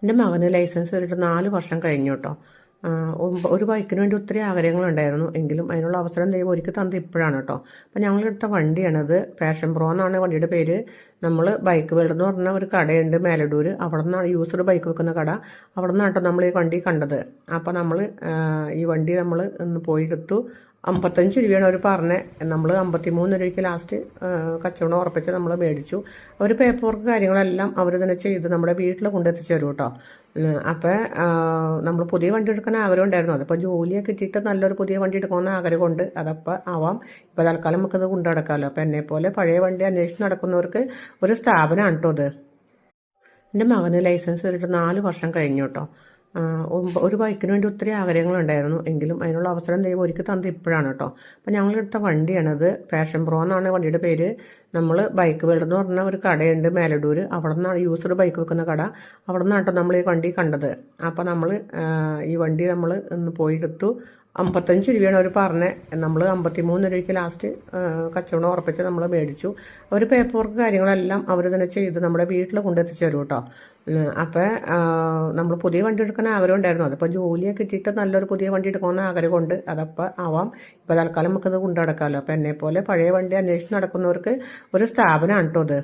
എൻ്റെ മകന് ലൈസൻസ് എടുത്ത് 4 വർഷം കഴിഞ്ഞു കേട്ടോ. ഒരു ബൈക്കിന് വേണ്ടി ഒത്തിരി ആഗ്രഹങ്ങളുണ്ടായിരുന്നു. എങ്കിലും അതിനുള്ള അവസരം ദൈവം ഒരുക്കി തന്നത് ഇപ്പോഴാണ് കേട്ടോ. അപ്പം ഞങ്ങളെടുത്ത വണ്ടിയാണത്. പാഷൻ പ്രോ എന്നാണ് വണ്ടിയുടെ പേര്. നമ്മൾ ബൈക്ക് വേൾഡ് എന്ന് പറഞ്ഞ ഒരു കടയുണ്ട് മേലടൂർ. അവിടെ നിന്നാണ് യൂസ്ഡ് ബൈക്ക് വെക്കുന്ന കട. അവിടെ നിന്നാണ് കേട്ടോ നമ്മൾ ഈ വണ്ടി കണ്ടത്. അപ്പോൾ നമ്മൾ ഈ വണ്ടി നമ്മൾ ഒന്ന് പോയെടുത്തു. 55 രൂപയാണ് അവർ പറഞ്ഞത്. നമ്മൾ 53 രൂപയ്ക്ക് ലാസ്റ്റ് കച്ചവടം ഉറപ്പിച്ച് നമ്മൾ മേടിച്ചു. അവർ പേപ്പർ വർക്ക് കാര്യങ്ങളെല്ലാം അവർ തന്നെ ചെയ്ത് നമ്മുടെ വീട്ടിൽ കൊണ്ടെത്തിച്ചു തരും കേട്ടോ. അപ്പോൾ നമ്മൾ പുതിയ വണ്ടി എടുക്കാൻ ആഗ്രഹം ഉണ്ടായിരുന്നു. അതിപ്പോൾ ജോലിയൊക്കെ കിട്ടിയിട്ട് നല്ലൊരു പുതിയ വണ്ടി എടുക്കണമെന്ന് ആഗ്രഹമുണ്ട്. അതപ്പോൾ ആവാം. ഇപ്പോൾ തൽക്കാലം നമുക്കത് കൊണ്ടു നടക്കാമല്ലോ. അപ്പോൾ എന്നെപ്പോലെ പഴയ വണ്ടി അന്വേഷിച്ച് നടക്കുന്നവർക്ക് ഒരു സ്ഥാപനമാണ് കേട്ടോ അത്. എൻ്റെ മകന് ലൈസൻസ് എടുത്ത് 4 വർഷം കഴിഞ്ഞു കേട്ടോ. ഒരു ബൈക്കിന് വേണ്ടി ഒത്തിരി ആഗ്രഹങ്ങളുണ്ടായിരുന്നു. എങ്കിലും അതിനുള്ള അവസരം ദൈവം ഒരുക്കി തന്നത് ഇപ്പോഴാണ് കേട്ടോ. അപ്പം ഞങ്ങളെടുത്ത വണ്ടിയാണത്. പാഷൻ പ്രോ എന്നാണ് വണ്ടിയുടെ പേര്. നമ്മൾ ബൈക്ക് വേൾഡ് എന്ന് പറഞ്ഞ ഒരു കടയുണ്ട് മേലടൂർ. അവിടെ നിന്നാണ് യൂസ്ഡ് ബൈക്ക് വെക്കുന്ന കട. അവിടെ നിന്നാണ് കേട്ടോ നമ്മൾ ഈ വണ്ടി കണ്ടത്. അപ്പോൾ നമ്മൾ ഈ വണ്ടി നമ്മൾ ഒന്ന് പോയെടുത്തു. 55 രൂപയാണ് അവർ പറഞ്ഞത്. നമ്മൾ 53 രൂപയ്ക്ക് ലാസ്റ്റ് കച്ചവടം ഉറപ്പിച്ച് നമ്മൾ മേടിച്ചു. അവർ പേപ്പർ വർക്ക് കാര്യങ്ങളെല്ലാം അവർ തന്നെ ചെയ്ത് നമ്മുടെ വീട്ടിൽ കൊണ്ടെത്തിച്ചു തരും കേട്ടോ. അപ്പോൾ നമ്മൾ പുതിയ വണ്ടി എടുക്കാൻ ആഗ്രഹം ഉണ്ടായിരുന്നു. അതിപ്പോൾ ജോലിയൊക്കെ കിട്ടിയിട്ട് നല്ലൊരു പുതിയ വണ്ടി എടുക്കണമെന്ന് ആഗ്രഹമുണ്ട്. അതപ്പോൾ ആവാം. ഇപ്പോൾ തൽക്കാലം നമുക്കത് കൊണ്ടു നടക്കാമല്ലോ. അപ്പോൾ എന്നെപ്പോലെ പഴയ വണ്ടി അന്വേഷിച്ച് നടക്കുന്നവർക്ക് ഒരു സ്ഥാപനമാണ് കേട്ടോ അത്.